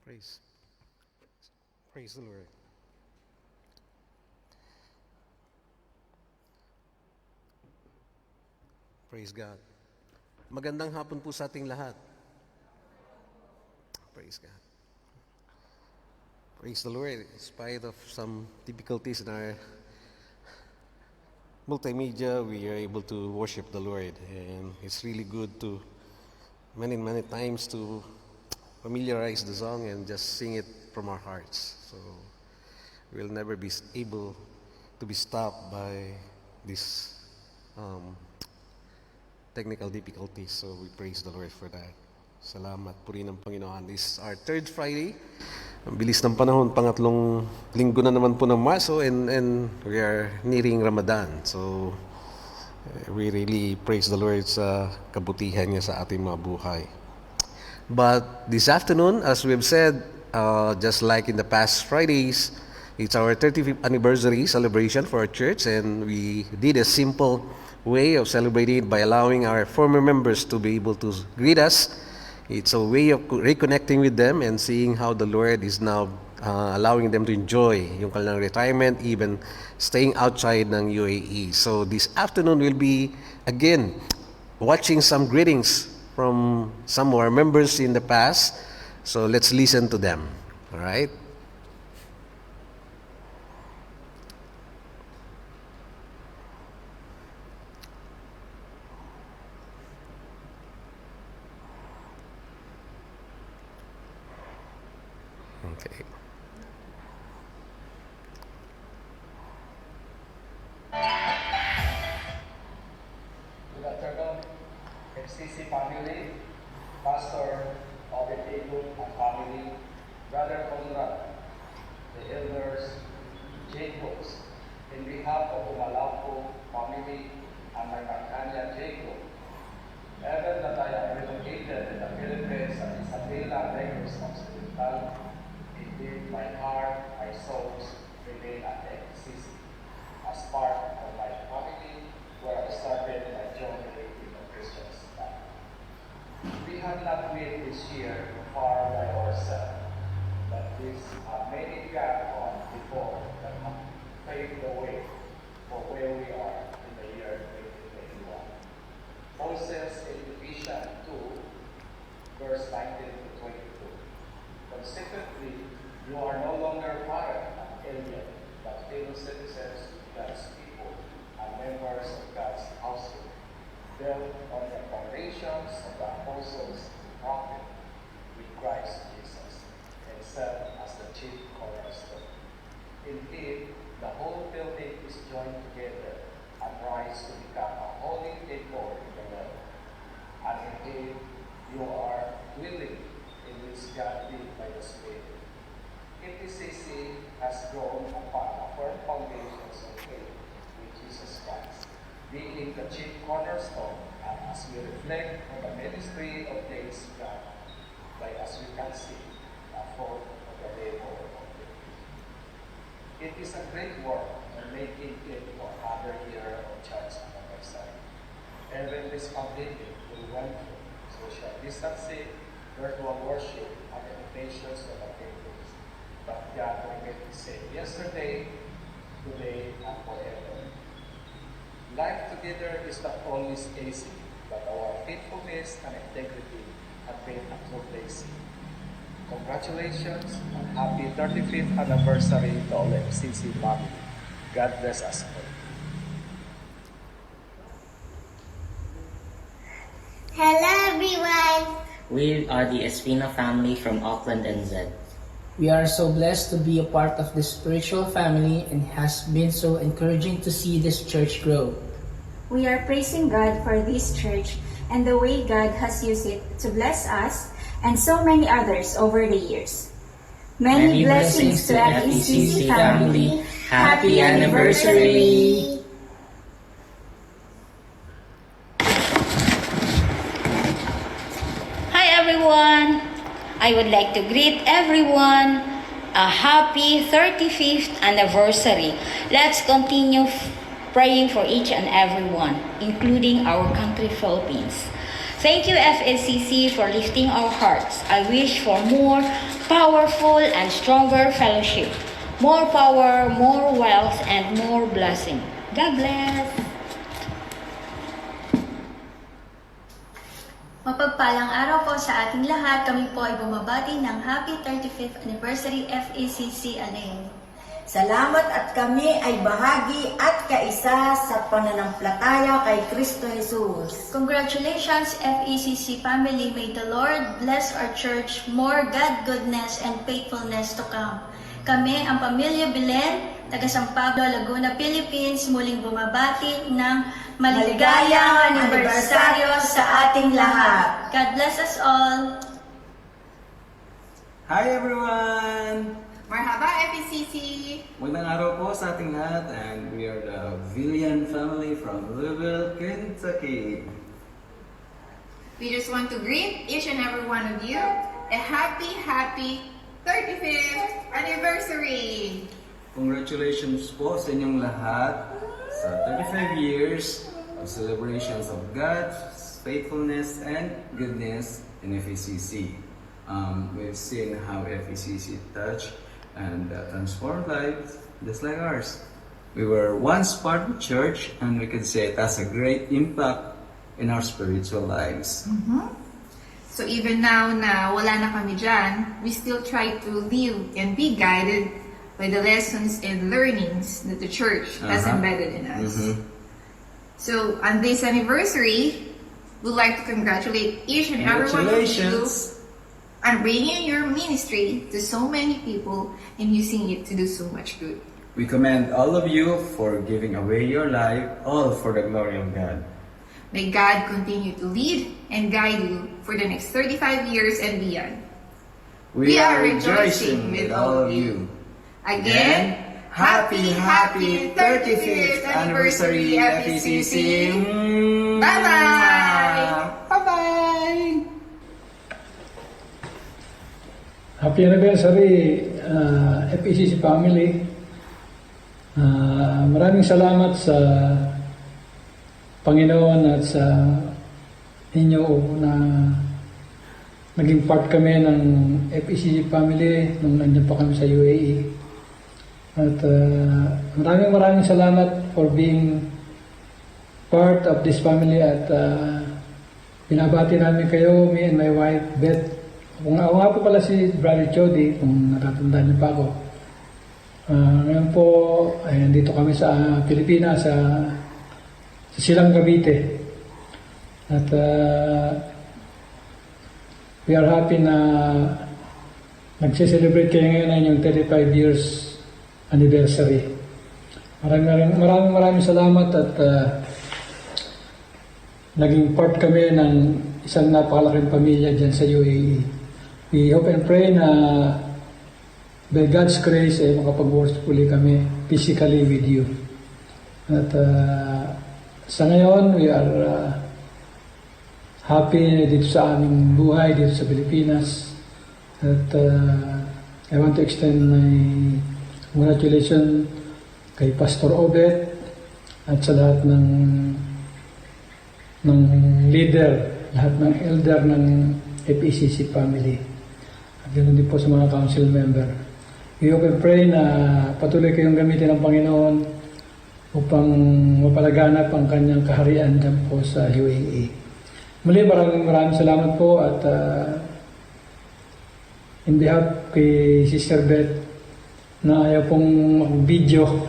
Praise. Praise the Lord. Praise God. Magandang hapon po sa ating lahat. Praise God. Praise the Lord. In spite of some difficulties in our multimedia, we are able to worship the Lord. And it's really good to, many times, to familiarize the song and just sing it from our hearts. So we'll never be able to be stopped by this technical difficulties. So we praise the Lord for that. Salamat po rin ng Panginoon. This is our third Friday. Ang bilis ng panahon, pangatlong linggo na naman po ng Marso, and we are nearing Ramadan. So we really praise the Lord sa kabutihan niya sa ating mga buhay. But this afternoon, as we've said, just like in the past Fridays, it's our 35th anniversary celebration for our church, and we did a simple way of celebrating by allowing our former members to be able to greet us. It's a way of reconnecting with them and seeing how the Lord is now allowing them to enjoy yung kanilang retirement, even staying outside ng UAE. So this afternoon we'll be again watching some greetings from some of our members in the past. So let's listen to them. All right? Okay. Good afternoon, FCC family, Pastor Obed Abel and family, Brother Conrad, the elders, Jacobs, in behalf of Umalapo family and my Macanya Jacob, even that I am relocated in the Philippines at Isabela Negros Hospital, indeed my heart, my souls remain at the FCC as part of my family where I started my journey in the Christian life. We have not made this year far by ourselves, but these are many God on before that have paved the way for where we are in the year 2021. Paul says in Ephesians 2, verse 19 to 22, consequently, you are no longer foreign and alien, but fellow citizens of God's people and members of God's household, built on the foundations of the apostles and prophets, with Christ Jesus, and set as the chief cornerstone. Indeed, the whole building is joined together and rise to become a holy temple in the Lord. And indeed, you are dwelling in which God did by the Spirit. FPCC has grown upon a firm foundations of faith with Jesus Christ, being the chief cornerstone, and as we reflect on the ministry of days God, like as we can see, a fourth of the labor of the It is a great work in making it for another year of church anniversary. Even this pandemic we went through social distancing, virtual worship, and limitations of activities. But God remained the same yesterday, today, and forever. Life together is not always easy, but our faithfulness and integrity have been a true blessing. Congratulations and happy 35th anniversary to all FCC family. God bless us all. Hello everyone! We are the Espino family from Auckland, NZ. We are so blessed to be a part of this spiritual family and has been so encouraging to see this church grow. We are praising God for this church and the way God has used it to bless us and so many others over the years. Many blessings to FECC family. Happy anniversary! Hi everyone! I would like to greet everyone a happy 35th anniversary. Let's continue praying for each and everyone, including our country, Philippines. Thank you, FSCC, for lifting our hearts. I wish for more powerful and stronger fellowship, more power, more wealth, and more blessing. God bless. Mapagpalang araw po sa ating lahat. Kami po ay bumabati ng Happy 35th Anniversary FECC Alay. Salamat at kami ay bahagi at kaisa sa pananampalataya kay Kristo Jesus. Congratulations FECC family. May the Lord bless our church, more God goodness and faithfulness to come. Kami ang Pamilya Belen, taga San Pablo, Laguna, Philippines, muling bumabati ng maligayang anibersaryo sa ating lahat. God bless us all. Hi everyone! Marhaba FECC! Magandang araw po sa ating lahat, and we are the Villian family from Louisville, Kentucky. We just want to greet each and every one of you a happy 35th anniversary! Congratulations po sa inyong lahat sa 35 years of celebrations of God's faithfulness and goodness in FECC. We've seen how FECC touched and transformed lives just like ours. We were once part of the church, and we could say it has a great impact in our spiritual lives. So even now na wala na kami dyan, we still try to live and be guided by the lessons and learnings that the church has embedded in us. So on this anniversary, we'd like to congratulate each and every one of you on bringing your ministry to so many people and using it to do so much good. We commend all of you for giving away your life, all for the glory of God. May God continue to lead and guide you for the next 35 years and beyond. We are rejoicing with all of you. Again, happy 35th anniversary FECC! Bye-bye! Bye-bye! Happy anniversary, FECC family. Maraming salamat sa Panginoon at sa inyo na naging part kami ng FECC family nung nandiyan pa kami sa UAE. At maraming salamat for being part of this family, at binabati namin kayo, me and my wife, Beth. Ako nga po pala si Brother Jody, kung natatandaan niyo pa ako. Ngayon po, ay nandito kami sa Pilipinas, sa Silang Cavite. At we are happy na nagse-celebrate kayo ngayon ng inyong 35 years anniversary. Maraming salamat, at naging part kami ng isang napakalaking pamilya dyan sa UAE. We hope and pray na by God's grace ay makapag-worship ulit kami physically with you. At sa ngayon, we are happy dito sa aming buhay, dito sa Pilipinas. At I want to extend my congratulations kay Pastor Obet at sa lahat ng leader, lahat ng elder ng FECC family. At ganoon din po sa mga council member. We hope and pray na patuloy kayong gamitin ng Panginoon upang mapalaganap ang kanyang kaharian dyan po sa UAE. Muli, maraming salamat po, at in behalf kay Sister Beth na ayaw pong mag-video,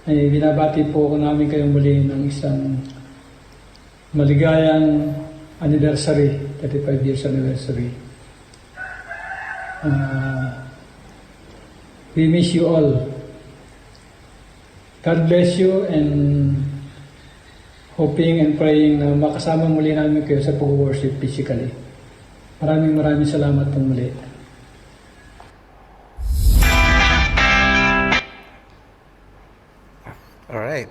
ay binabati po namin kayong muli ng isang maligayang anniversary, 35 years anniversary. We miss you all. God bless you, and hoping and praying na makasama muli namin kayo sa pag-worship physically. Maraming salamat po muli. Alright.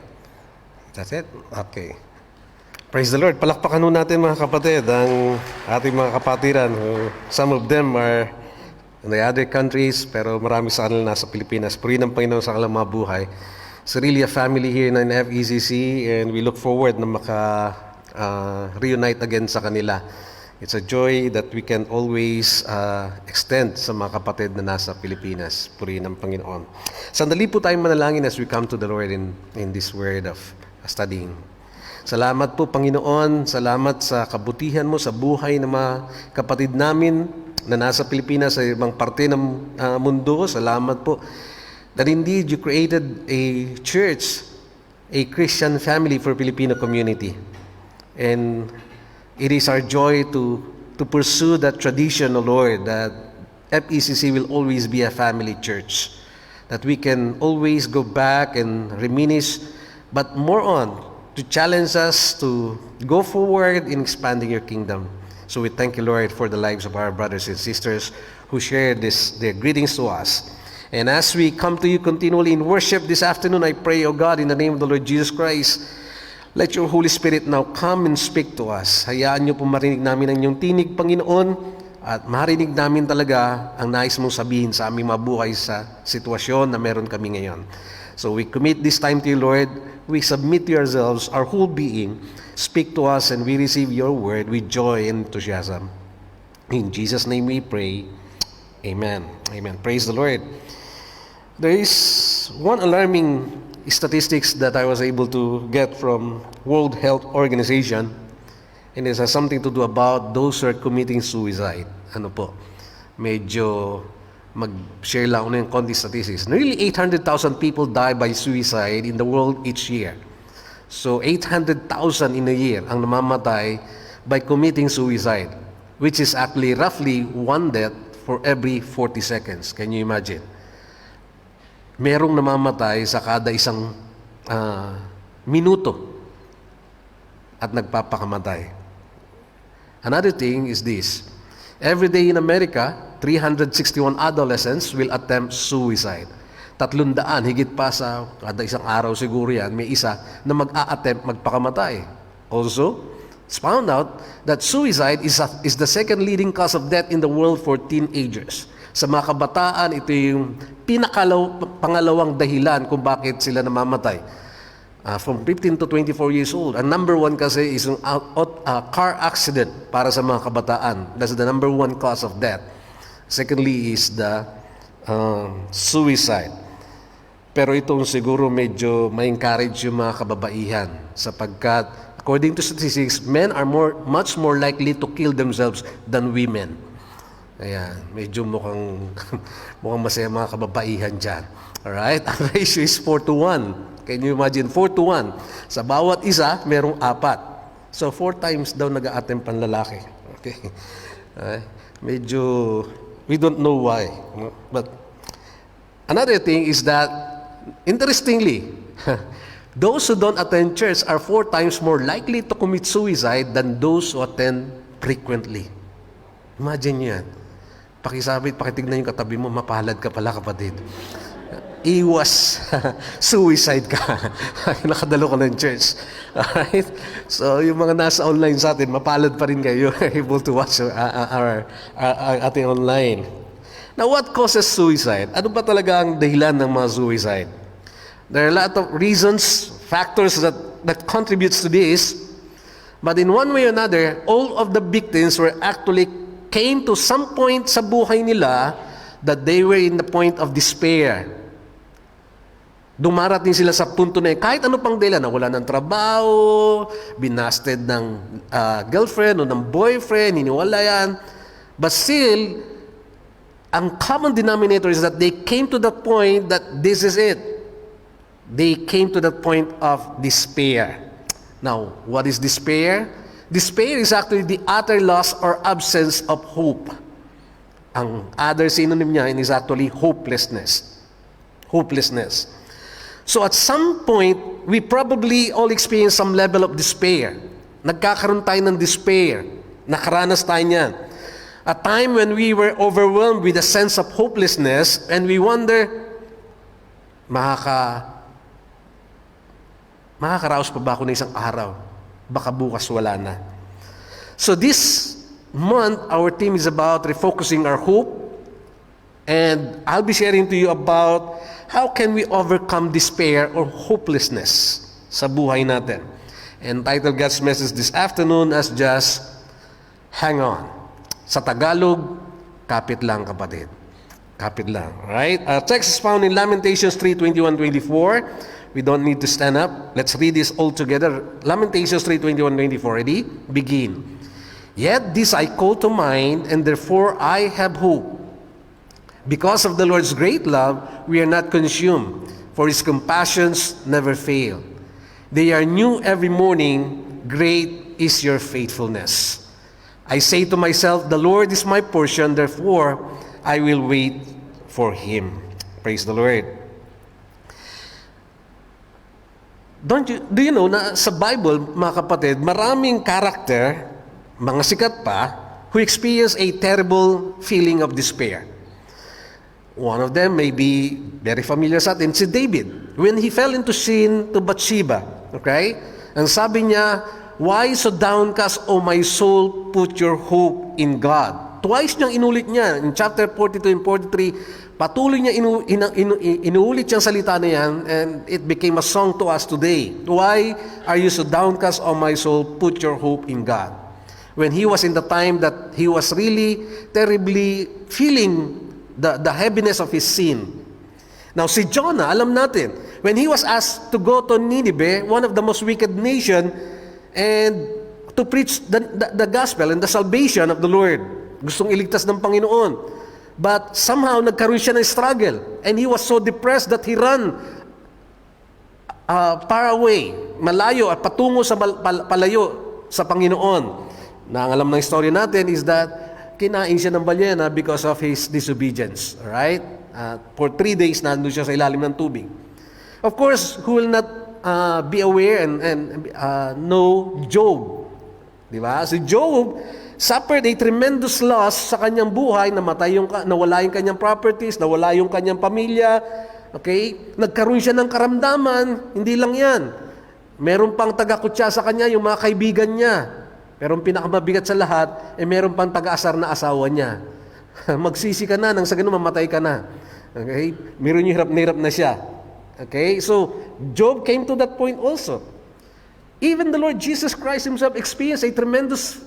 That's it? Okay. Praise the Lord. Palakpakan nun natin mga kapatid ang ating mga kapatiran. Some of them are in the other countries, pero marami sa kanila nasa Pilipinas. Purihin ng Panginoon sa kanilang mga buhay. It's really a family here in FECC, and we look forward na reunite again sa kanila. It's a joy that we can always extend sa mga kapatid na nasa Pilipinas. Purihin ang Panginoon. Sandali po tayong manalangin as we come to the Lord in this word of studying. Salamat po, Panginoon. Salamat sa kabutihan mo sa buhay ng mga kapatid namin na nasa Pilipinas sa ibang parte ng mundo. Salamat po that indeed you created a church, a Christian family for Filipino community. And it is our joy to pursue that tradition, O Lord, that FECC will always be a family church. That we can always go back and reminisce, but more on, to challenge us to go forward in expanding your kingdom. So we thank you, Lord, for the lives of our brothers and sisters who shared their greetings to us. And as we come to you continually in worship this afternoon, I pray, O God, in the name of the Lord Jesus Christ, let your Holy Spirit now come and speak to us. Hayaan niyo po marinig namin ang inyong tinig, Panginoon, at marinig namin talaga ang nais mong sabihin sa aming mabuhay sa sitwasyon na meron kami ngayon. So we commit this time to you, Lord. We submit to ourselves, our whole being. Speak to us and we receive your word with joy and enthusiasm. In Jesus' name we pray. Amen. Amen. Praise the Lord. There is one alarming statistics that I was able to get from World Health Organization, and it has something to do about those who are committing suicide. Ano po? Medyo mag-share lang ako ng konti statistics. Nearly 800,000 people die by suicide in the world each year. So 800,000 in a year ang namamatay by committing suicide, which is actually roughly one death for every 40 seconds. Can you imagine? Merong namamatay sa kada isang minuto at nagpapakamatay. Another thing is this. Every day in America, 361 adolescents will attempt suicide. 300, higit pa sa kada isang araw siguro yan, may isa na mag-a-attempt magpakamatay. Also, it's found out that suicide is the second leading cause of death in the world for teenagers. Sa mga kabataan, ito yung pangalawang dahilan kung bakit sila namamatay. From 15 to 24 years old. Ang number one kasi is a car accident para sa mga kabataan. That's the number one cause of death. Secondly is the suicide. Pero itong siguro medyo ma-encourage yung mga kababaihan sapagkat according to statistics, men are much more likely to kill themselves than women. Ayan, medyo mukhang masaya mga kababaihan dyan. Alright? Ang ratio is 4-1. Can you imagine? 4-1. Sa bawat isa, merong 4. So, 4 times daw nag-a-attempt ang lalaki. Okay? Medyo, we don't know why. But, another thing is that, interestingly, those who don't attend church are 4 times more likely to commit suicide than those who attend frequently. Imagine yan. Pakisabit, pakitignan yung katabi mo, mapalad ka pala, kapatid. Iwas suicide ka. Nakadalo ka ng church. Alright? So, yung mga nasa online sa atin, mapalad pa rin kayo. Able to watch our ating online. Now, what causes suicide? Ano ba talaga ang dahilan ng mga suicide? There are a lot of reasons, factors that contributes to this. But in one way or another, all of the victims were actually came to some point sa buhay nila that they were in the point of despair. Dumarating sila sa punto na kahit ano pang dahilan, nawala ng trabaho, binasted ng girlfriend o ng boyfriend, iniwalayan. But still, ang common denominator is that they came to the point that this is it. They came to the point of despair. Now, what is despair? Despair is actually the utter loss or absence of hope. Ang other synonym niya is actually hopelessness. Hopelessness. So at some point, we probably all experience some level of despair. Nagkakaroon tayo ng despair. Nakaranas tayo niyan. A time when we were overwhelmed with a sense of hopelessness and we wonder, makakaraos pa ba ako ng isang araw? Baka bukas wala na. So this month, our theme is about refocusing our hope. And I'll be sharing to you about how can we overcome despair or hopelessness sa buhay natin. entitled God's message this afternoon as just hang on. Sa Tagalog, kapit lang kapatid. Kapit lang. Right? Our text is found in Lamentations 3:21-24. We don't need to stand up. Let's read this all together. Lamentations 3:21-24. Ready? Begin. Yet this I call to mind, and therefore I have hope. Because of the Lord's great love, we are not consumed, for His compassions never fail. They are new every morning. Great is your faithfulness. I say to myself, the Lord is my portion, therefore I will wait for Him. Praise the Lord. Do you know na sa Bible, mga kapatid, maraming karakter, mga sikat pa, who experience a terrible feeling of despair. One of them may be very familiar sa atin, si David. When he fell into sin to Bathsheba, okay? Ang sabi niya, why so downcast, O my soul, put your hope in God. Twice niyang inulit niya. In chapter 42 and 43, patuloy niya inuulit yung salita na yan, and it became a song to us today. Why are you so downcast, O my soul, put your hope in God. When he was in the time that he was really terribly feeling the heaviness of his sin. Now si Jonah, alam natin, when he was asked to go to Nineveh, one of the most wicked nation, and to preach the gospel and the salvation of the Lord. Gustong iligtas ng Panginoon. But somehow nagkaroon siya ng struggle, and he was so depressed that he ran far away, malayo at patungo sa palayo sa Panginoon. Na ang alam ng story natin is that kinain siya ng balyena because of his disobedience. Alright? For 3 days, nandun siya sa ilalim ng tubig. Of course, who will not be aware and know Job? Diba? Si Job suffered a tremendous loss sa kanyang buhay, nawala yung kanyang properties, nawala yung kanyang pamilya. Okay? Nagkaroon siya ng karamdaman. Hindi lang yan. Meron pang taga-kutsa sa kanya, yung mga kaibigan niya. Pero ang pinakamabigat sa lahat, meron pang taga-asar na asawa niya. Magsisi ka na, nang sa ganun mamatay ka na. Okay? Meron yung hirap na siya. Okay? So, Job came to that point also. Even the Lord Jesus Christ Himself experienced a tremendous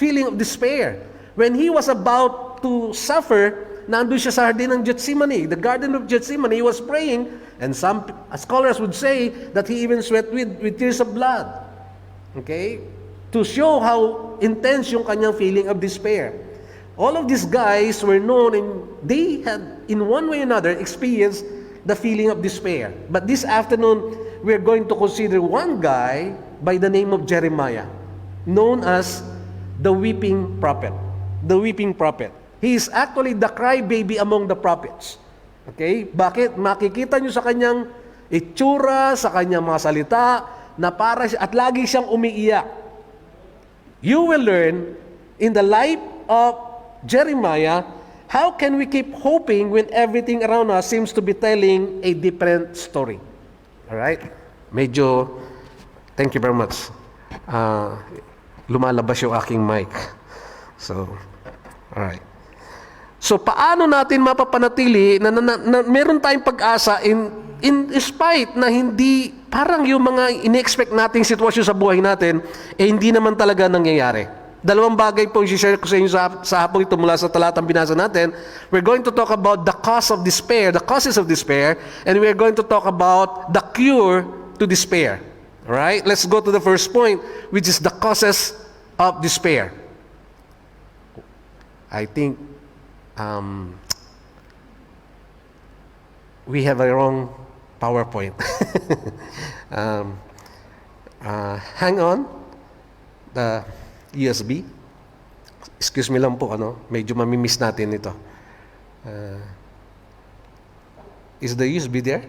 feeling of despair. When He was about to suffer, nandun siya sa hardin ng Gethsemane, the Garden of Gethsemane. He was praying, and some scholars would say that He even sweat with tears of blood. Okay? To show how intense yung kanyang feeling of despair. All of these guys were known, and they had, in one way or another, experienced the feeling of despair. But this afternoon, we're going to consider one guy by the name of Jeremiah, known as the weeping prophet. The weeping prophet. He is actually the crybaby among the prophets. Okay? Bakit? Makikita nyo sa kanyang itsura, sa kanyang mga salita, na para at lagi siyang umiiyak. You will learn in the life of Jeremiah, how can we keep hoping when everything around us seems to be telling a different story? Alright? Medyo, thank you very much. Lumalabas yung aking mic. So, alright. So, paano natin mapapanatili na meron tayong pag-asa in spite na hindi, parang yung mga in-expect nating sitwasyon sa buhay natin, hindi naman talaga nangyayari. Dalawang bagay po i-share ko sa inyo sa hapon ito mula sa talatang binasa natin. We're going to talk about the causes of despair, and we're going to talk about the cure to despair. Alright? Let's go to the first point, which is the causes of despair. I think we have a wrong PowerPoint. Hang on. The USB. Excuse me lang po, medyo mamimiss natin ito. Is the USB there?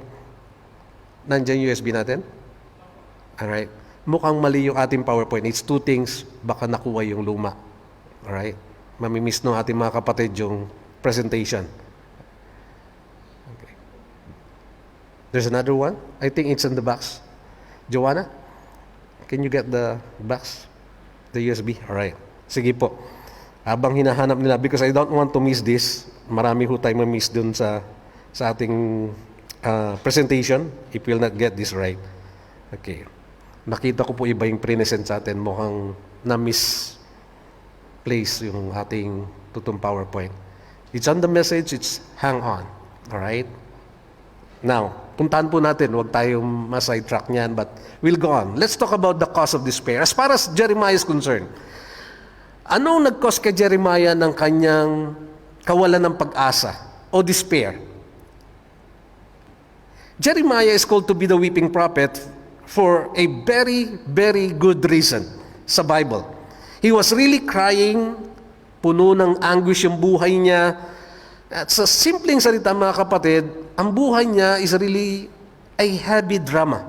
Nandiyan USB natin? Alright. Mukhang mali yung ating PowerPoint. It's 2 things, baka nakuha yung luma. Alright. Mamimiss no ating mga kapatid yung presentation. Okay. There's another one. I think it's in the box. Joanna, can you get the box? The USB? Alright. Sige po. Habang hinahanap nila, because I don't want to miss this. Marami ho tayo ma-miss dun sa ating presentation if we'll not get this right. Okay. Nakita ko po iba yung present sa atin. Mukhang na-misplace yung ating tutong PowerPoint. It's on the message, it's hang on. Alright? Now, puntahan po natin, huwag tayong ma-sidetrack niyan, but we'll go on. Let's talk about the cause of despair. As far as Jeremiah is concerned, anong nag-cause kay Jeremiah ng kanyang kawalan ng pag-asa o despair? Jeremiah is called to be the weeping prophet for a very, very good reason sa Bible. He was really crying, puno ng anguish yung buhay niya. At sa simpleng salita mga kapatid, ang buhay niya is really a heavy drama.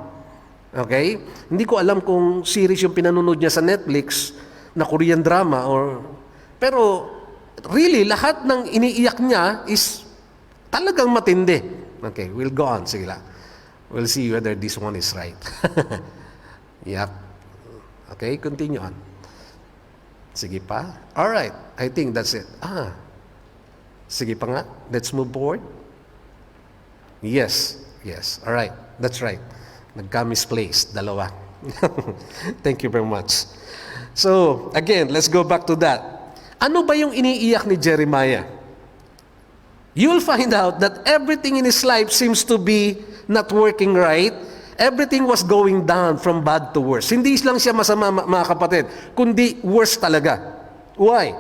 Okay? Hindi ko alam kung series yung pinanonood niya sa Netflix na Korean drama pero really lahat ng iniiyak niya is talagang matindi. Okay, we'll go on. Sige lang. We'll see whether this one is right. Yep. Okay, continue on. Sige pa. All right. I think that's it. Sige pa nga. Let's move forward. Yes. All right. That's right. Nagka-misplaced. Dalawa. Thank you very much. So, again, let's go back to that. Ano ba yung iniiyak ni Jeremiah? You'll find out that everything in his life seems to be not working right. Everything was going down from bad to worse. Hindi lang siya masama, mga kapatid, kundi worse talaga. Why?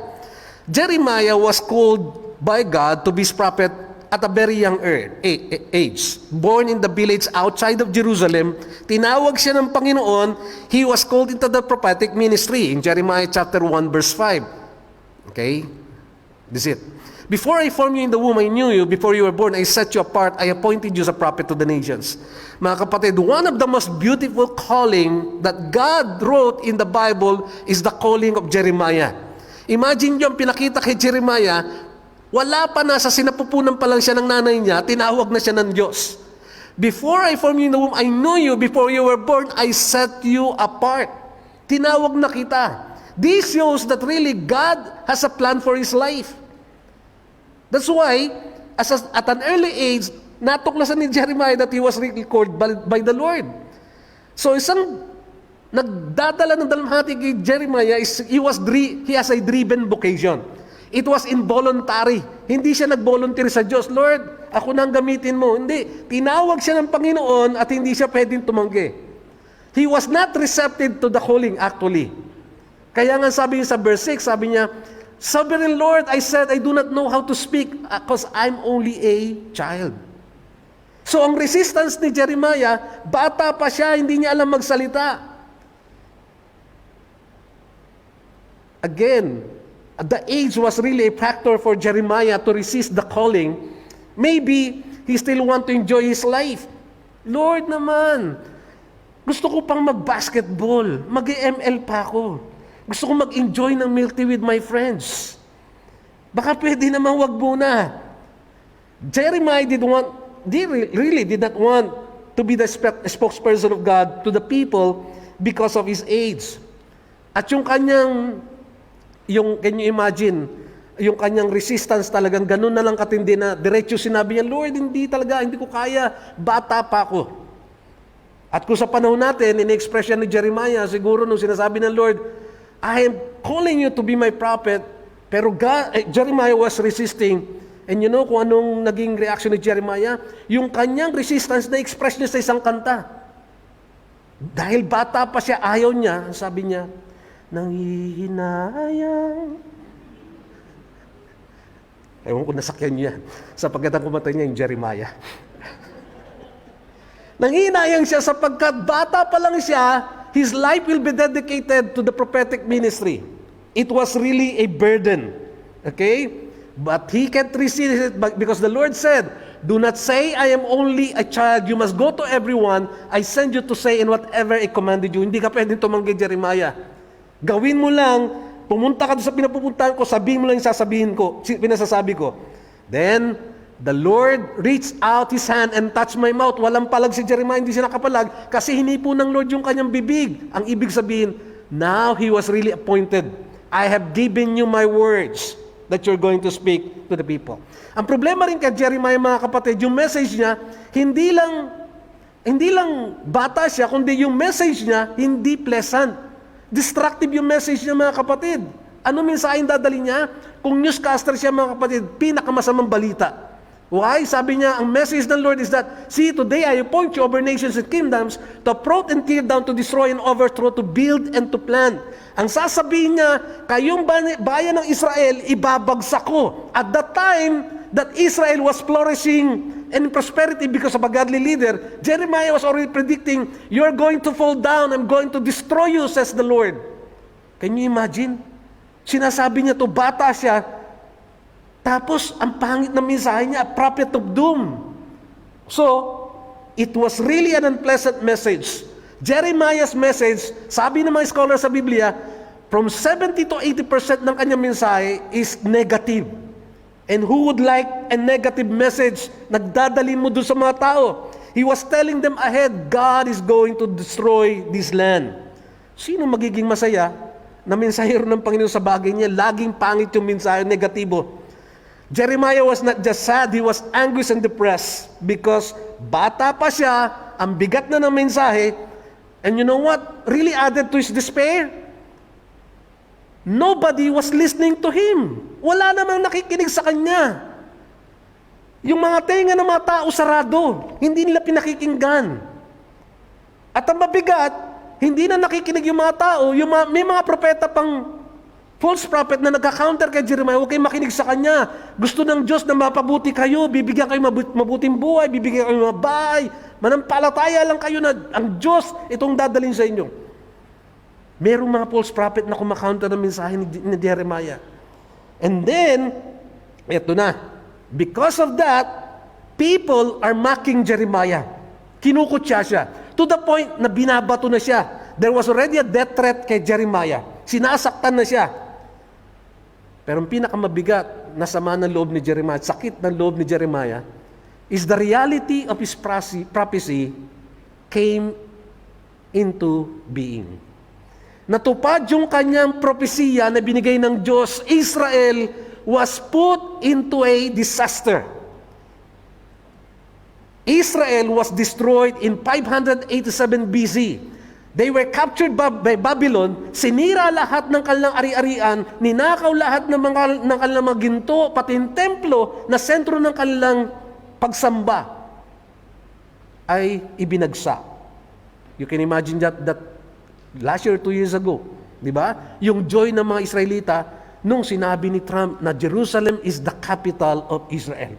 Jeremiah was called by God to be his prophet at a very young age. Born in the village outside of Jerusalem, tinawag siya ng Panginoon, he was called into the prophetic ministry in Jeremiah chapter 1 verse 5. Okay? This is it. Before I formed you in the womb, I knew you. Before you were born, I set you apart. I appointed you as a prophet to the nations. Mga kapatid, one of the most beautiful calling that God wrote in the Bible is the calling of Jeremiah. Imagine nyo, pinakita kay Jeremiah, wala pa na, sa sinapupunan pa lang siya ng nanay niya, tinawag na siya ng Diyos. Before I formed you in the womb, I knew you. Before you were born, I set you apart. Tinawag na kita. This shows that really God has a plan for his life. That's why, at an early age, natuklasan ni Jeremiah that he was really called by the Lord. So isang nagdadala ng dalamhati kay Jeremiah is he has a driven vocation. It was involuntary. Hindi siya nag-volunteer sa Diyos, Lord, ako nang gamitin mo. Hindi. Tinawag siya ng Panginoon at hindi siya pwedeng tumanggi. He was not receptive to the calling actually. Kaya nga sabi niya sa verse 6, sabi niya, Sovereign Lord, I said, I do not know how to speak because I'm only a child. So ang resistance ni Jeremiah, bata pa siya, hindi niya alam magsalita. Again, the age was really a factor for Jeremiah to resist the calling. Maybe he still want to enjoy his life. Lord naman, gusto ko pang mag-basketball, mag-ML pa ako. Gusto ko mag-enjoy ng milk tea with my friends. Baka pwede naman wag muna. Jeremiah really did not want to be the spokesperson of God to the people because of his age. At can you imagine, yung kanyang resistance talagang ganun na lang katindi na diretso sinabi niya, Lord, hindi ko kaya, bata pa ako. At kung sa panahon natin, in-express ni Jeremiah, siguro nung sinasabi ng Lord, I am calling you to be my prophet, pero Jeremiah was resisting. And you know kung anong naging reaction ni Jeremiah? Yung kanyang resistance na express niya sa isang kanta. Dahil bata pa siya, ayaw niya, sabi niya, nanghihinayang. Ewan ko nasakyan niya. Sapagkat ang kumatay niya yung Jeremiah. Nanghihinayang siya sapagkat bata pa lang siya, his life will be dedicated to the prophetic ministry. It was really a burden. Okay? But he can't resist it because the Lord said, do not say, I am only a child. You must go to everyone. I send you to say in whatever I commanded you. Hindi ka pwedeng tumanggi, Jeremiah. Gawin mo lang, pumunta ka doon sa pinapupuntahan ko, sabihin mo lang yung pinasasabi ko. Then, the Lord reached out His hand and touched my mouth. Walang palag si Jeremiah, hindi siya nakapalag kasi hinipo ng Lord yung kanyang bibig. Ang ibig sabihin, now he was really appointed. I have given you my words that you're going to speak to the people. Ang problema rin kay Jeremiah, mga kapatid, yung message niya, hindi lang Hindi lang bata siya, kundi yung message niya, hindi pleasant. Destructive yung message niya, mga kapatid. Ano mensaheng dadali niya? Kung newscaster siya, mga kapatid, pinakamasamang balita. Why? Sabi niya, ang message ng Lord is that, see, today I appoint you over nations and kingdoms to uproot and tear down, to destroy and overthrow, to build and to plant. Ang sasabihin niya, kayong bayan ng Israel, ibabagsak ko. At that time that Israel was flourishing and in prosperity because of a godly leader, Jeremiah was already predicting, you're going to fall down, I'm going to destroy you, says the Lord. Can you imagine? Sinasabi niya to, bata siya, tapos ang pangit na mensahe niya, a prophet of doom. So, it was really an unpleasant message. Jeremiah's message, sabi ng mga scholar sa Biblia, from 70 to 80% ng kanyang mensahe is negative. And who would like a negative message nagdadali mo doon sa mga tao? He was telling them ahead, God is going to destroy this land. Sino magiging masaya na mensahero ng Panginoon sa bagay niya? Laging pangit yung mensahe, negatibo. Jeremiah was not just sad, he was anguished and depressed because bata pa siya, ang bigat na ng mensahe, and you know what really added to his despair? Nobody was listening to him. Wala namang nakikinig sa kanya. Yung mga tenga ng mga tao sarado, hindi nila pinakikinggan. At ang mabigat, hindi na nakikinig yung mga tao, may mga propeta pang false prophet na nagka-counter kay Jeremiah, huwag kayong makinig sa kanya. Gusto ng Diyos na mapabuti kayo, bibigyan kayo mabuting buhay, bibigyan kayo mga bahay, manampalataya lang kayo na ang Diyos itong dadalhin sa inyo. Merong mga false prophet na kumakounter ng mensahe ni Jeremiah. And then, eto na, because of that, people are mocking Jeremiah. Kinukutya siya. To the point na binabato na siya. There was already a death threat kay Jeremiah. Sinasaktan na siya. Pero ang pinakamabigat na sama ng loob ni Jeremiah, sakit ng loob ni Jeremiah, is the reality of his prophecy came into being. Natupad yung kanyang propesiya na binigay ng Diyos. Israel was put into a disaster. Israel was destroyed in 587 BC. They were captured by Babylon, sinira lahat ng kanilang ari-arian, ninakaw lahat ng kanilang mga ginto, pati yung templo na sentro ng kanilang pagsamba ay ibinagsak. You can imagine that last year, 2 years ago, di ba? Yung joy ng mga Israelita nung sinabi ni Trump na Jerusalem is the capital of Israel.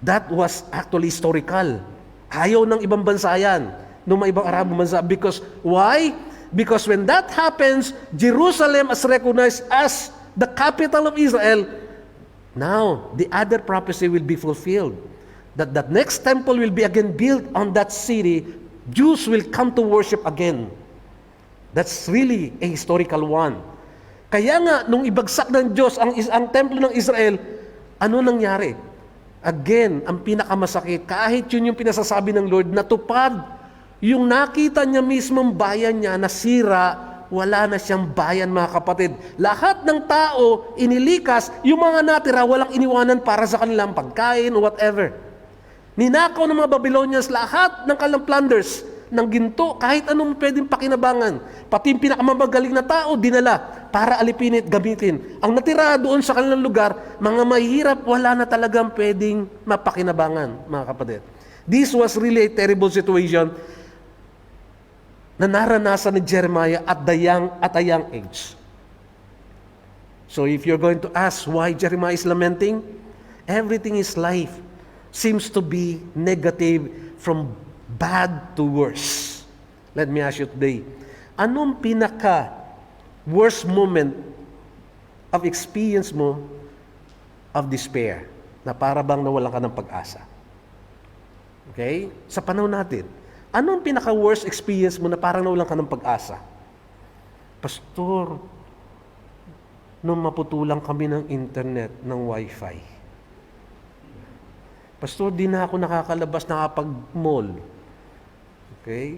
That was actually historical. Ayaw ng ibang bansa yan, ng mga ibang Arabo bansa. Because, why? Because when that happens, Jerusalem is recognized as the capital of Israel. Now, the other prophecy will be fulfilled. That next temple will be again built on that city. Jews will come to worship again. That's really a historical one. Kaya nga, nung ibagsak ng Diyos ang templo ng Israel, ano nangyari? Again, ang pinakamasakit, kahit yun yung pinasasabi ng Lord, natupad yung nakita niya mismong bayan niya nasira, wala na siyang bayan, mga kapatid. Lahat ng tao inilikas, yung mga natira walang iniwanan para sa kanilang pagkain o whatever. Ninakaw ng mga Babylonians lahat ng kanilang plunders, ng ginto, kahit anong pwedeng pakinabangan. Pati yung pinakamamagaling na tao, dinala para alipin at gamitin. Ang natira doon sa kanilang lugar, mga mahihirap, wala na talagang pwedeng mapakinabangan, mga kapatid. This was really a terrible situation na naranasan ni Jeremiah at a young age. So if you're going to ask why Jeremiah is lamenting, everything in his life seems to be negative from bad to worse. Let me ask you today, anong pinaka-worst moment of experience mo of despair na para bang nawalan ka ng pag-asa? Okay? Sa panahon natin, anong pinaka-worst experience mo na parang nawalan ka ng pag-asa? Pastor, nung maputulang kami ng internet, ng wifi. Pastor, di na ako nakakalabas, nakapag-mall. Okay?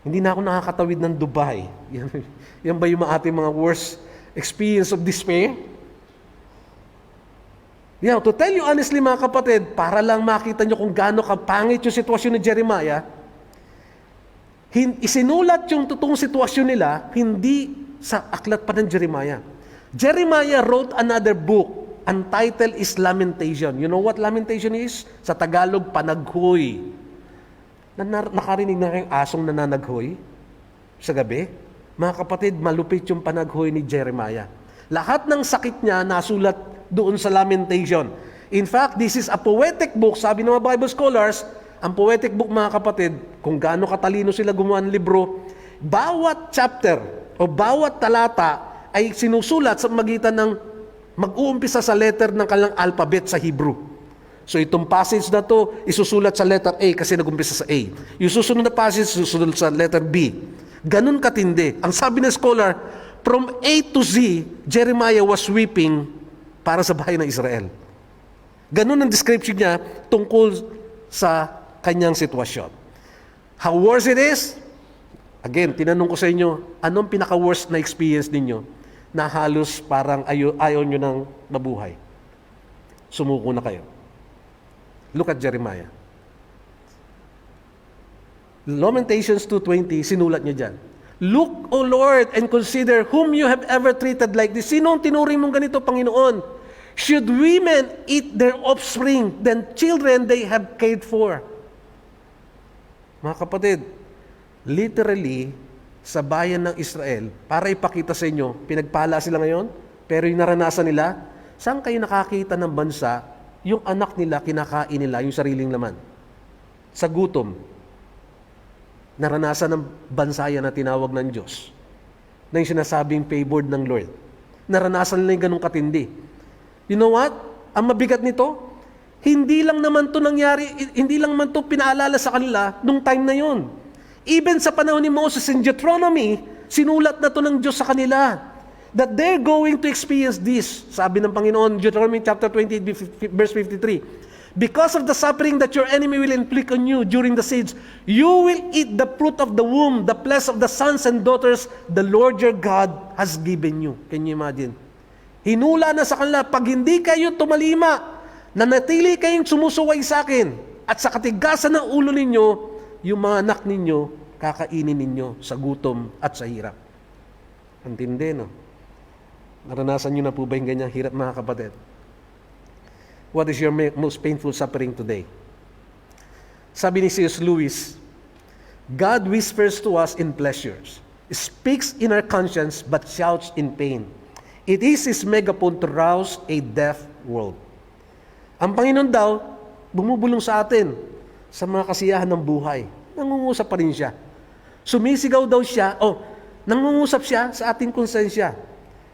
Hindi na ako nakakatawid ng Dubai. Yan ba yung ating mga worst experience of despair? Yeah, to tell you honestly mga kapatid, para lang makita nyo kung gaano kapangit yung sitwasyon ni Jeremiah, isinulat yung totoong sitwasyon nila, hindi sa aklat pa ng Jeremiah. Jeremiah wrote another book, and title is Lamentation. You know what lamentation is? Sa Tagalog, panaghoy. Nakarinig na kayong asong nananaghoy sa gabi? Mga kapatid, malupit yung panaghoy ni Jeremiah. Lahat ng sakit niya nasulat doon sa Lamentation. In fact, this is a poetic book. Sabi ng mga Bible scholars, ang poetic book mga kapatid, kung gaano katalino sila gumawa ng libro, bawat chapter o bawat talata ay sinusulat sa magitan ng mag-uumpisa sa letter ng kanilang alphabet sa Hebrew. So itong passage na to, isusulat sa letter A kasi nag-umpisa sa A. Yung susunod na passage, susunod sa letter B. Ganun katindi. Ang sabi ng scholar, from A to Z, Jeremiah was weeping para sa bahay ng Israel. Ganun ang description niya tungkol sa kanyang sitwasyon. How worse it is? Again, tinanong ko sa inyo, anong pinaka-worst na experience ninyo na halos parang ayaw nyo nang mabuhay? Sumuko na kayo. Look at Jeremiah. Lamentations 2:20, sinulat niya dyan. Look, O Lord, and consider whom you have ever treated like this. Sino ang tinuring mong ganito, Panginoon? Should women eat their offspring, then children they have cared for? Mga kapatid, literally, sa bayan ng Israel, para ipakita sa inyo, pinagpala sila ngayon, pero yung naranasan nila, saan kayo nakakita ng bansa, yung anak nila, kinakain nila, yung sariling laman? Sa gutom. Naranasan ng bansa yan na tinawag ng Diyos, na yung sinasabing favored ng Lord. Naranasan nila yung ganong katindi. You know what? Ang mabigat nito, hindi lang naman to nangyari, hindi lang naman to pinaalala sa kanila nung time na yon. Even sa panahon ni Moses in Deuteronomy, sinulat na to ng Diyos sa kanila that they're going to experience this. Sabi ng Panginoon, Deuteronomy chapter 28, verse 53, because of the suffering that your enemy will inflict on you during the siege, you will eat the fruit of the womb, the flesh of the sons and daughters the Lord your God has given you. Can you imagine? Hinula na sa kanila, pag hindi kayo tumalima, nanatili kayong sumusuway sa akin, at sa katigasan ng ulo ninyo, yung mga anak ninyo, kakainin ninyo sa gutom at sa hirap. Antindi, no? Naranasan nyo na po ba yung ganyang hirap, mga kapatid? What is your most painful suffering today? Sabi ni C.S. Lewis, God whispers to us in pleasures, speaks in our conscience, but shouts in pain. It is His megaphone to rouse a deaf world. Ang Panginoon daw, bumubulong sa atin sa mga kasiyahan ng buhay. Nangungusap pa rin siya. Sumisigaw daw siya, nangungusap siya sa ating konsensya.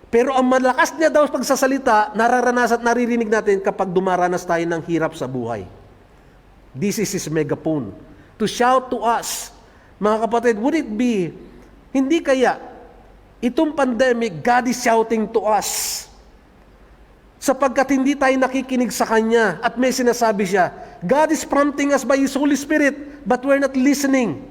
Pero ang malakas niya daw pagsasalita, nararanasan at naririnig natin kapag dumaranas tayo ng hirap sa buhay. This is His megaphone. To shout to us. Mga kapatid, would it be, hindi kaya, itong pandemic, God is shouting to us. Sapagkat hindi tayo nakikinig sa Kanya at may sinasabi siya, God is prompting us by His Holy Spirit, but we're not listening.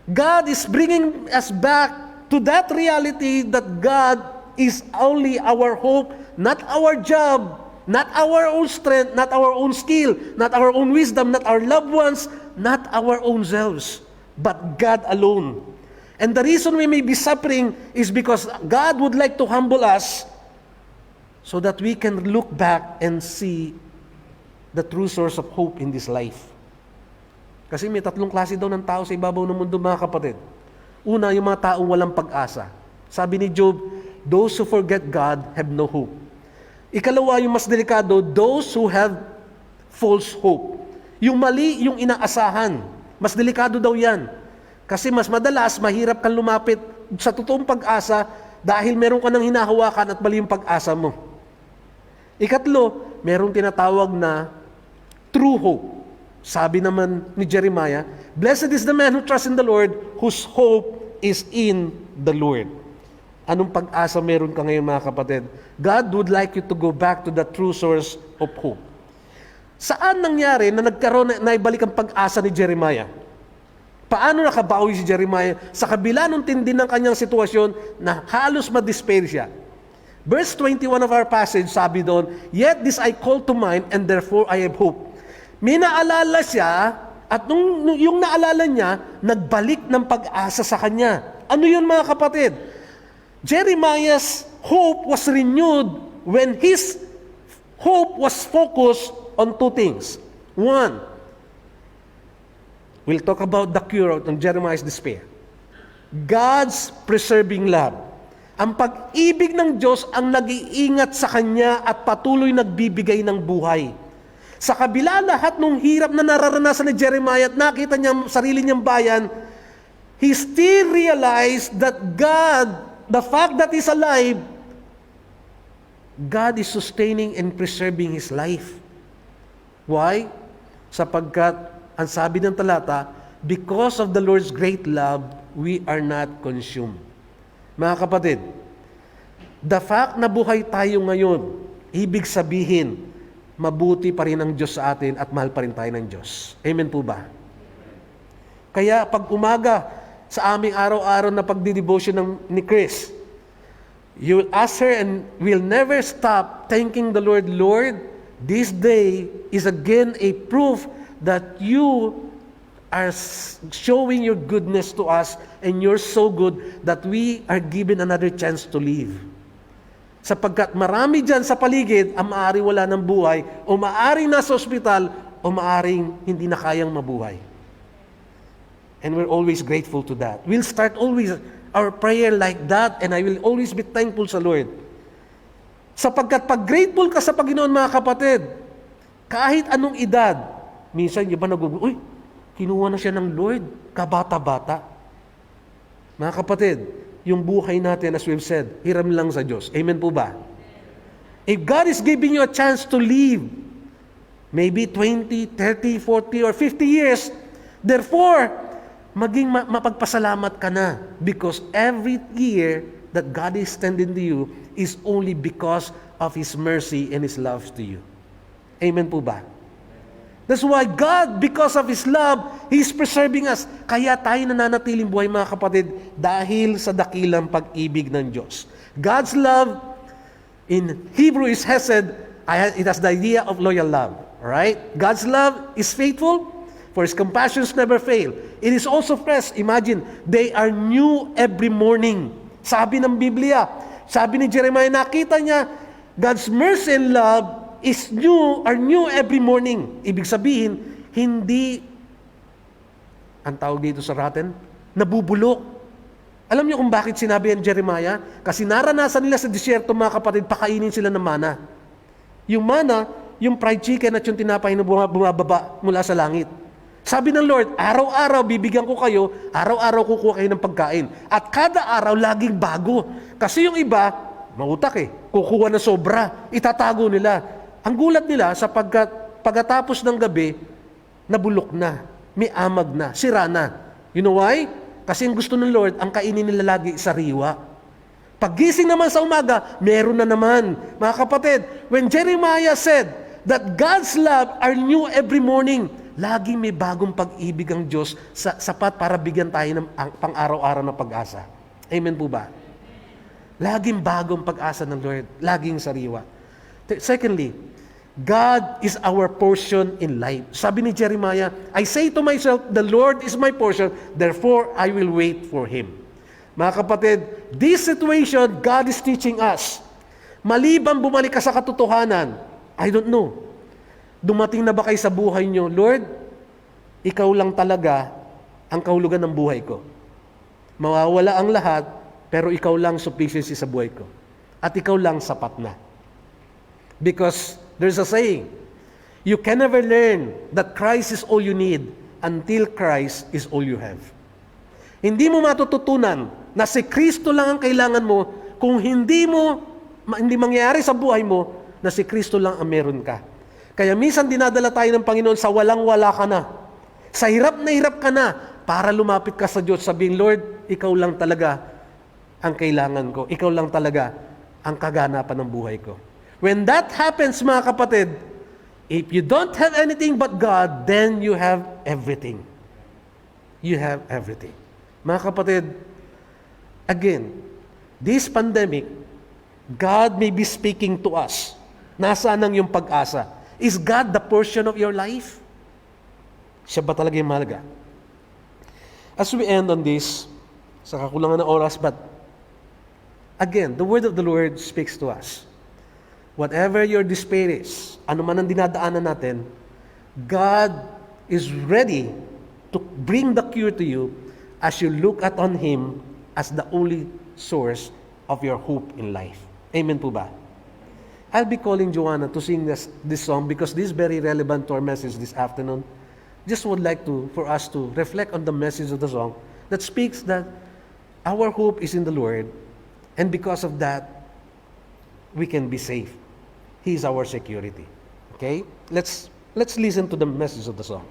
God is bringing us back to that reality that God is only our hope, not our job, not our own strength, not our own skill, not our own wisdom, not our loved ones, not our own selves, but God alone. And the reason we may be suffering is because God would like to humble us so that we can look back and see the true source of hope in this life. Kasi may tatlong klase daw ng tao sa ibabaw ng mundo, mga kapatid. Una, yung mga taong walang pag-asa. Sabi ni Job, those who forget God have no hope. Ikalawa, yung mas delikado, those who have false hope. Yung mali, yung inaasahan. Mas delikado daw yan. Kasi mas madalas, mahirap kang lumapit sa totoong pag-asa dahil meron ka ng hinahawakan at mali yung pag-asa mo. Ikatlo, merong tinatawag na true hope. Sabi naman ni Jeremiah, blessed is the man who trusts in the Lord, whose hope is in the Lord. Anong pag-asa meron ka ngayon, mga kapatid? God would like you to go back to the true source of hope. Saan nangyari na nagkaroon na ibalik ang pag-asa ni Jeremiah? Paano nakabawi si Jeremiah sa kabila ng tindi ng kanyang sitwasyon na halos ma-despair siya? Verse 21 of our passage, sabi doon, "Yet this I call to mind, and therefore I have hope." May naalala siya, at yung naalala niya, nagbalik ng pag-asa sa kanya. Ano yun mga kapatid? Jeremiah's hope was renewed when his hope was focused on two things. One, we'll talk about the cure of Jeremiah's despair. God's preserving love. Ang pag-ibig ng Diyos ang nag-iingat sa kanya at patuloy nagbibigay ng buhay. Sa kabila lahat ng hirap na nararanasan ni Jeremiah at nakita niya sarili niyang bayan, he still realized that God, the fact that he's alive, God is sustaining and preserving his life. Why? Sapagkat, ang sabi ng talata, because of the Lord's great love, we are not consumed. Mga kapatid, the fact na buhay tayo ngayon, ibig sabihin, mabuti pa rin ang Diyos sa atin at mahal pa rin tayo ng Diyos. Amen po ba? Kaya pag umaga sa aming araw-araw na pagdidevotion ni Chris, you will ask her and will never stop thanking the Lord, Lord, this day is again a proof that you are showing your goodness to us and you're so good that we are given another chance to live. Sapagkat marami dyan sa paligid ang maaring wala ng buhay o maaring nasa ospital o maaring hindi na kayang mabuhay. And we're always grateful to that. We'll start always our prayer like that, and I will always be thankful sa Lord. Sapagkat pag grateful ka sa Panginoon, mga kapatid, kahit anong edad, minsan yung ba uy, kinuha na siya ng Lord, kabata-bata. Mga kapatid, yung buhay natin, as we've said, hiram lang sa Diyos. Amen po ba? If God is giving you a chance to live, maybe 20, 30, 40, or 50 years, therefore, maging mapagpasalamat ka na because every year that God is extending to you is only because of His mercy and His love to you. Amen po ba? That's why God, because of His love, He's preserving us. Kaya tayo nananatiling buhay, mga kapatid, dahil sa dakilang pag-ibig ng Diyos. God's love, in Hebrew is hesed, it has the idea of loyal love. Alright? God's love is faithful, for His compassions never fail. It is also fresh. Imagine, they are new every morning. Sabi ng Biblia, sabi ni Jeremiah, nakita niya, God's mercy and love are new every morning. Ibig sabihin, hindi, ang tawag dito sa rotten, nabubulok. Alam niyo kung bakit sinabi yan Jeremiah? Kasi naranasan nila sa disyerto, mga kapatid, pakainin sila ng mana. Yung mana, yung fried chicken at yung tinapay na bumababa mula sa langit. Sabi ng Lord, araw-araw bibigyan ko kayo, araw-araw kukuha kayo ng pagkain. At kada araw laging bago. Kasi yung iba, mautak kukuha na sobra, itatago nila. Ang gulat nila sapagkat pagkatapos ng gabi, nabulok na, may amag na, sira na. You know why? Kasi ang gusto ng Lord, ang kainin nila lagi sariwa. Paggising naman sa umaga, meron na naman. Mga kapatid, when Jeremiah said that God's love are new every morning, laging may bagong pag-ibig ang Diyos sapat para bigyan tayo ng pang-araw-araw na pag-asa. Amen po ba? Laging bagong pag-asa ng Lord, laging sariwa. Secondly, God is our portion in life. Sabi ni Jeremiah, I say to myself, the Lord is my portion, therefore I will wait for Him. Mga kapatid, this situation, God is teaching us. Maliban bumalik ka sa katotohanan, I don't know. Dumating na ba kayo sa buhay nyo, Lord, Ikaw lang talaga ang kahulugan ng buhay ko. Mawawala ang lahat, pero Ikaw lang sufficiency sa buhay ko. At Ikaw lang sapat na. Because there's a saying, you can never learn that Christ is all you need until Christ is all you have. Hindi mo matututunan na si Kristo lang ang kailangan mo kung hindi mangyayari sa buhay mo na si Kristo lang ang meron ka. Kaya minsan dinadala tayo ng Panginoon sa walang-wala ka na. Sa hirap na hirap ka na para lumapit ka sa Diyos, sabihin, Lord, Ikaw lang talaga ang kailangan ko. Ikaw lang talaga ang kaganapan ng buhay ko. When that happens, mga kapatid, if you don't have anything but God, then you have everything. You have everything. Mga kapatid, again, this pandemic God may be speaking to us. Nasaan ang yung pag-asa? Is God the portion of your life? Siya ba talaga yung mahalaga? As we end on this, sa kakulangan ng oras, but again, the word of the Lord speaks to us. Whatever your despair is, ano man ang dinadaanan natin, God is ready to bring the cure to you as you look at on Him as the only source of your hope in life. Amen po ba? I'll be calling Joanna to sing this song because this is very relevant to our message this afternoon. Just would like for us to reflect on the message of the song that speaks that our hope is in the Lord, and because of that, we can be safe. He is our security. Okay? Let's listen to the message of the song.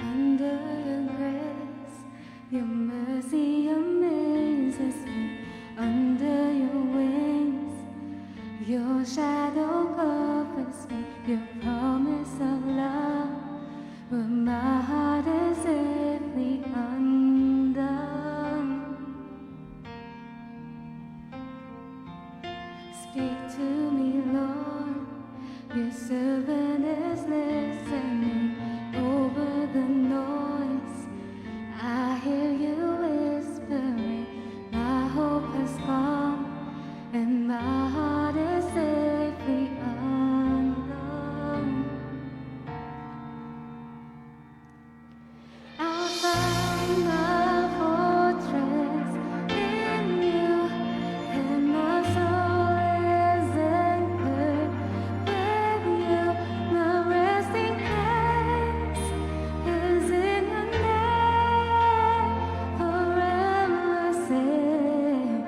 Under your grace, your mercy amazes me. Under your wings, your shadow covers me. Your promise of love, where my heart is safely undone. Speak to me, Lord, your servant is listening. Over the noise, I hear you whispering. My hope has come, and my heart is safely undone. I found my fortress in you, and my soul is anchored with you. My resting place is in your name, forever safe.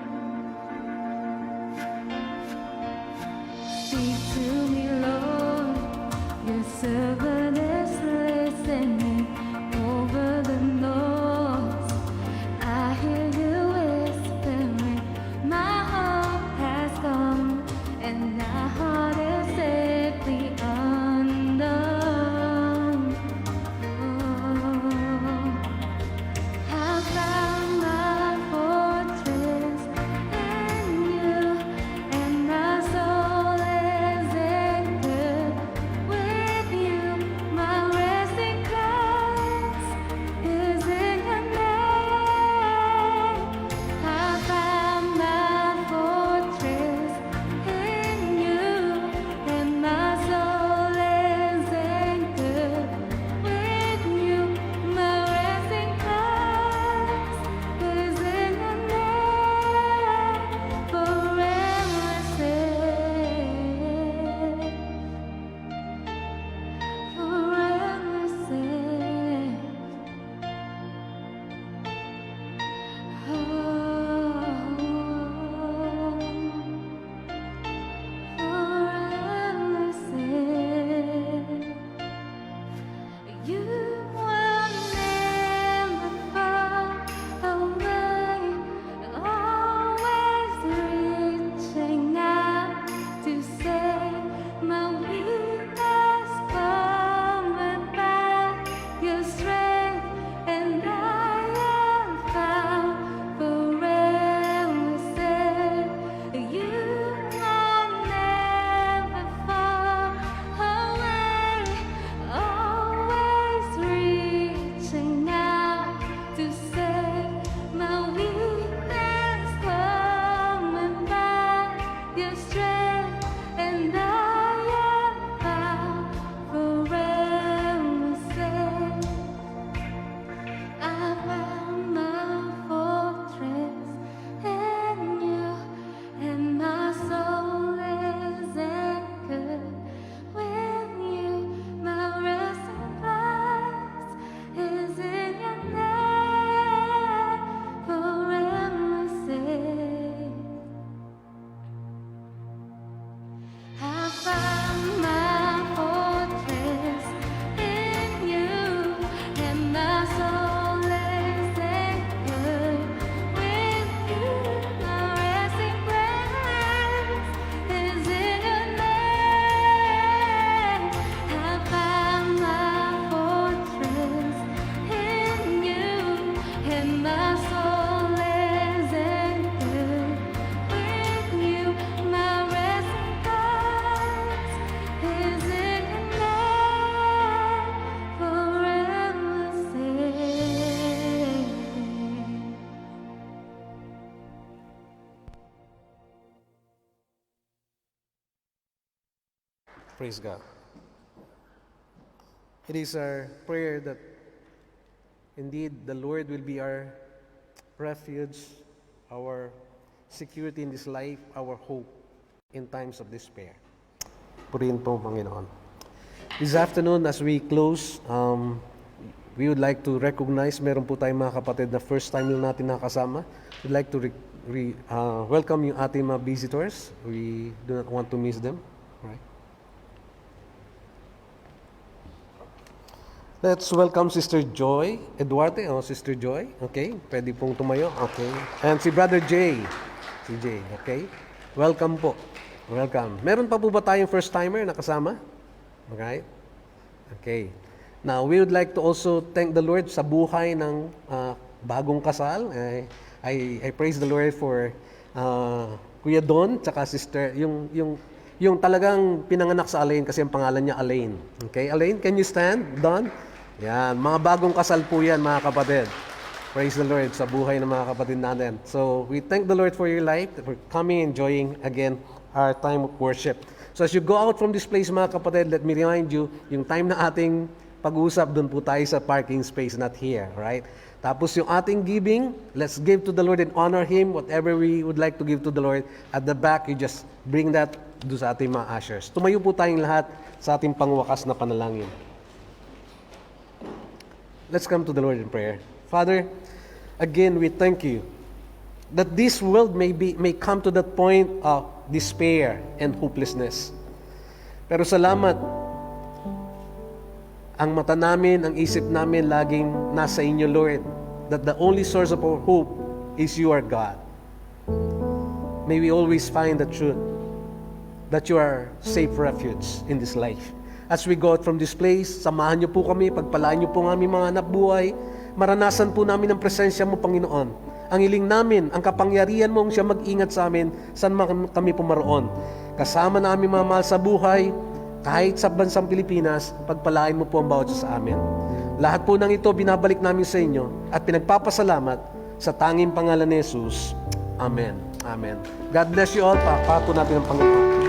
Praise God. It is our prayer that indeed the Lord will be our refuge, our security in this life, our hope in times of despair. Purihin po, Panginoon. This afternoon, as we close, we would like to recognize, meron po tayong mga kapatid na first time lang natin nakasama. We'd like to welcome yung ating mga visitors. We do not want to miss them. Right? Let's welcome Sister Joy Eduarte. Oh, Sister Joy. Okay. Pwede pong tumayo. Okay. And si Brother Jay. Si Jay. Okay. Welcome po. Welcome. Meron pa po ba tayong first timer na kasama? Okay. Okay. Now, we would like to also thank the Lord sa buhay ng bagong kasal. I praise the Lord for Kuya Don tsaka Sister yung talagang pinanganak sa Alain kasi ang pangalan niya Alain. Okay, Alain, can you stand? Don? Yan, mga bagong kasal po yan, mga kapatid. Praise the Lord sa buhay ng mga kapatid natin. So, we thank the Lord for your life, for coming, enjoying again our time of worship. So, as you go out from this place, mga kapatid, let me remind you, yung time na ating pag-uusap, doon po tayo sa parking space, not here, right? Tapos yung ating giving, let's give to the Lord and honor Him. Whatever we would like to give to the Lord, at the back, you just bring that doon sa ating mga ushers. Tumayo po tayong lahat sa ating pangwakas na panalangin. Let's come to the Lord in prayer. Father, again, we thank you that this world may come to that point of despair and hopelessness. Pero salamat, ang mata namin, ang isip namin laging nasa inyo, Lord, that the only source of our hope is you, our God. May we always find the truth that you are safe refuge in this life. As we go out from this place, samahan niyo po kami, pagpalaan niyo po ang aming mga anak buhay, maranasan po namin ang presensya mo, Panginoon. Ang hiling namin, ang kapangyarihan mo siya mag-ingat sa amin, saan kami pumaroon. Kasama na aming mga mahal sa buhay, kahit sa bansang Pilipinas, pagpalain mo po ang bawat isa sa amin. Lahat po ng ito, binabalik namin sa inyo at pinagpapasalamat sa tanging pangalan ni Jesus. Amen. Amen. God bless you all. Papato natin ang Panginoon.